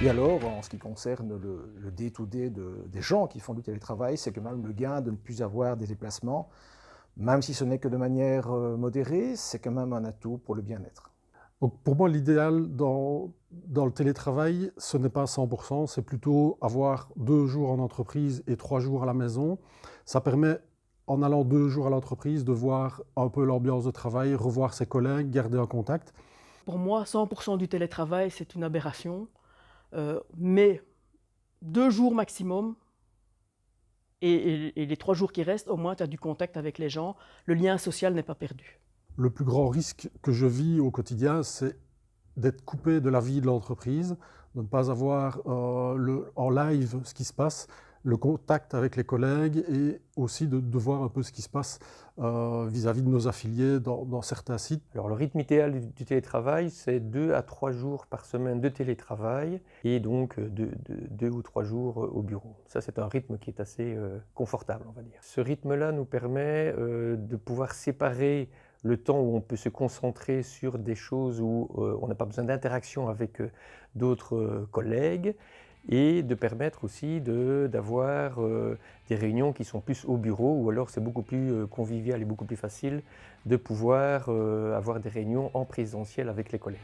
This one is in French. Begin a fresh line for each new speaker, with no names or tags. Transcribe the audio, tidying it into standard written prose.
Et alors, en ce qui concerne le day-to-day des gens qui font du télétravail, c'est quand même le gain de ne plus avoir des déplacements, même si ce n'est que de manière modérée, c'est quand même un atout pour le bien-être.
Donc pour moi, l'idéal dans le télétravail, ce n'est pas 100%, c'est plutôt avoir 2 jours en entreprise et 3 jours à la maison. Ça permet, en allant 2 jours à l'entreprise, de voir un peu l'ambiance de travail, revoir ses collègues, garder un contact.
Pour moi, 100% du télétravail, c'est une aberration, mais 2 jours maximum, et les 3 jours qui restent, au moins tu as du contact avec les gens, le lien social n'est pas perdu.
Le plus grand risque que je vis au quotidien, c'est d'être coupé de la vie de l'entreprise, de ne pas avoir en live ce qui se passe, le contact avec les collègues et aussi de voir un peu ce qui se passe vis-à-vis de nos affiliés dans certains sites.
Alors le rythme idéal du télétravail, c'est 2 à 3 jours par semaine de télétravail et donc 2 ou 3 jours au bureau. Ça, c'est un rythme qui est assez confortable, on va dire. Ce rythme-là nous permet de pouvoir séparer le temps où on peut se concentrer sur des choses où on n'a pas besoin d'interaction avec d'autres collègues et de permettre aussi d'avoir des réunions qui sont plus au bureau ou alors c'est beaucoup plus convivial et beaucoup plus facile de pouvoir avoir des réunions en présentiel avec les collègues.